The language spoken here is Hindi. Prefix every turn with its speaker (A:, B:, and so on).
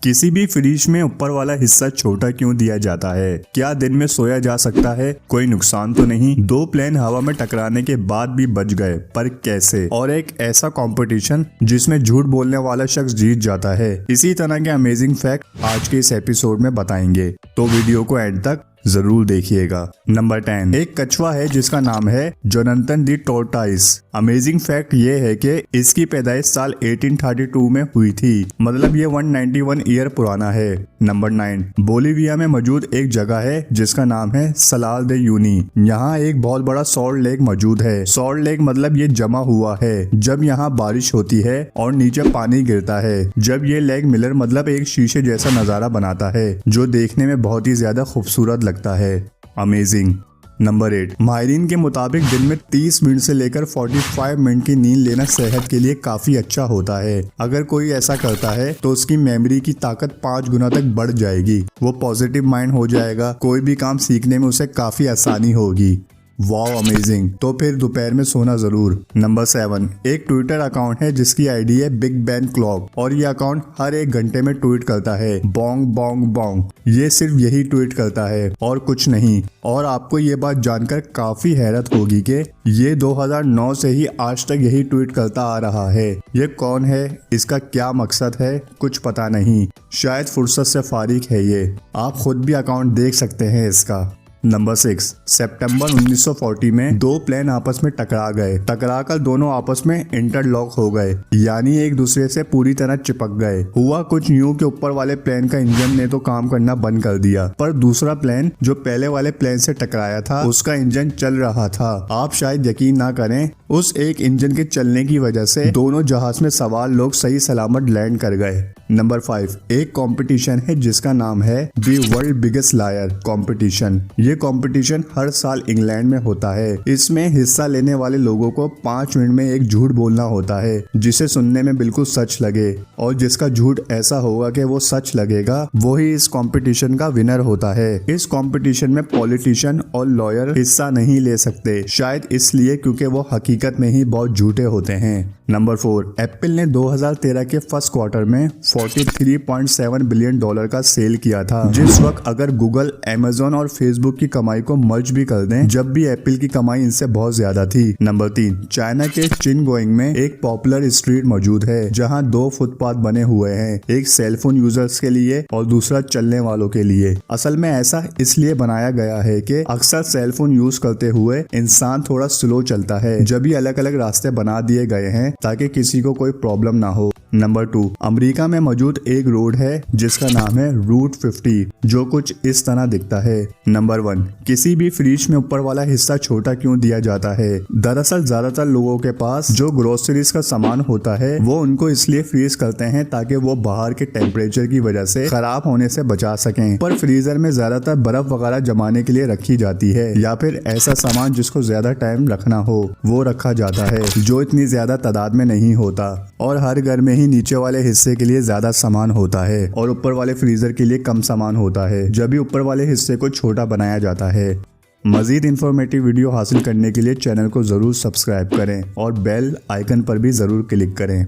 A: किसी भी फ्रिज में ऊपर वाला हिस्सा छोटा क्यों दिया जाता है? क्या दिन में सोया जा सकता है? कोई नुकसान तो नहीं? दो प्लेन हवा में टकराने के बाद भी बच गए, पर कैसे? और एक ऐसा कंपटीशन जिसमें झूठ बोलने वाला शख्स जीत जाता है। इसी तरह के अमेजिंग फैक्ट आज के इस एपिसोड में बताएंगे, तो वीडियो को एंड तक जरूर देखिएगा। नंबर 10, एक कछुआ है जिसका नाम है जोनाथन दी टॉर्टोइस। अमेजिंग फैक्ट ये है कि इसकी पैदाइश साल 1832 में हुई थी, मतलब ये 191 ईयर पुराना है। नंबर 9, बोलिविया में मौजूद एक जगह है जिसका नाम है सलाल दे यूनी। यहाँ एक बहुत बड़ा सॉल्ट लेक मौजूद है। सॉल्ट लेक मतलब ये जमा हुआ है जब यहाँ बारिश होती है और नीचे पानी गिरता है। जब ये लेक मिलर मतलब एक शीशे जैसा नजारा बनाता है जो देखने में बहुत ही ज्यादा खूबसूरत लगता है। अमेजिंग। नंबर 8, माहिरीन के मुताबिक दिन में 30 मिनट से लेकर 45 मिनट की नींद लेना सेहत के लिए काफी अच्छा होता है। अगर कोई ऐसा करता है तो उसकी मेमोरी की ताकत 5 गुना तक बढ़ जाएगी। वो पॉजिटिव माइंड हो जाएगा, कोई भी काम सीखने में उसे काफी आसानी होगी। Wow amazing. तो फिर दोपहर में सोना जरूर। नंबर 7, एक ट्विटर अकाउंट है जिसकी आईडी है बिग बैन क्लॉक और ये अकाउंट हर 1 घंटे में ट्वीट करता है बोंग बोंग बोंग। ये सिर्फ यही ट्वीट करता है और कुछ नहीं। और आपको ये बात जानकर काफी हैरत होगी कि ये 2009 से ही आज तक यही ट्वीट करता आ रहा है। ये कौन है, इसका क्या मकसद है, कुछ पता नहीं। शायद फुर्सत से फारिग है ये। आप खुद भी अकाउंट देख सकते हैं इसका। नंबर 6, सितंबर 1940 में 2 प्लेन आपस में टकरा गए। टकराकर दोनों आपस में इंटरलॉक हो गए, यानी एक दूसरे से पूरी तरह चिपक गए। हुआ कुछ यूं कि ऊपर वाले प्लेन का इंजन ने तो काम करना बंद कर दिया, पर दूसरा प्लेन जो पहले वाले प्लेन से टकराया था उसका इंजन चल रहा था। आप शायद यकीन ना करें, उस एक इंजन के चलने की वजह से दोनों जहाज में सवार लोग सही सलामत लैंड कर गए। नंबर 5, एक कंपटीशन है जिसका नाम है the world biggest liar competition. ये कंपटीशन हर साल इंग्लैंड में होता है। इसमें हिस्सा लेने वाले लोगों को 5 मिनट में एक झूठ बोलना होता है जिसे सुनने में बिल्कुल सच लगे, और जिसका झूठ ऐसा होगा कि वो सच लगेगा वो ही इस कंपटीशन का विनर होता है। इस कंपटीशन में पॉलिटिशियन और लॉयर हिस्सा नहीं ले सकते, शायद इसलिए क्योंकि वो हकीकत में ही बहुत झूठे होते हैं। नंबर 4, एप्पल ने 2013 के फर्स्ट क्वार्टर में $43.7 बिलियन का सेल किया था, जिस वक्त अगर गूगल, अमेज़न और फेसबुक की कमाई को मर्ज भी कर दें, जब भी एप्पल की कमाई इनसे बहुत ज्यादा थी। नंबर 3, चाइना के चिनगोइंग में एक पॉपुलर स्ट्रीट मौजूद है जहां 2 फुटपाथ बने हुए हैं, एक सेलफोन यूजर्स के लिए और दूसरा चलने वालों के लिए। असल में ऐसा इसलिए बनाया गया है कि अक्सर सेलफोन यूज करते हुए इंसान थोड़ा स्लो चलता है, जब भी अलग अलग रास्ते बना दिए गए हैं ताकि किसी को कोई प्रॉब्लम ना हो। नंबर 2, अमेरिका में मौजूद एक रोड है जिसका नाम है रूट 50, जो कुछ इस तरह दिखता है। नंबर 1, किसी भी फ्रिज में ऊपर वाला हिस्सा छोटा क्यों दिया जाता है? दरअसल ज्यादातर लोगों के पास जो ग्रोसरीज का सामान होता है वो उनको इसलिए फ्रीज करते हैं ताकि वो बाहर के टेम्परेचर की वजह से खराब होने से बचा सकें। पर फ्रीजर में ज्यादातर बर्फ वगैरह जमाने के लिए रखी जाती है, या फिर ऐसा सामान जिसको ज्यादा टाइम रखना हो वो रखा जाता है, जो इतनी ज्यादा तादाद में नहीं होता। और हर घर में ही नीचे वाले हिस्से के लिए ज्यादा सामान होता है और ऊपर वाले फ्रीजर के लिए कम सामान होता है, जब भी ऊपर वाले हिस्से को छोटा बनाया जाता है। मजीद इंफॉर्मेटिव वीडियो हासिल करने के लिए चैनल को जरूर सब्सक्राइब करें और बेल आइकन पर भी जरूर क्लिक करें।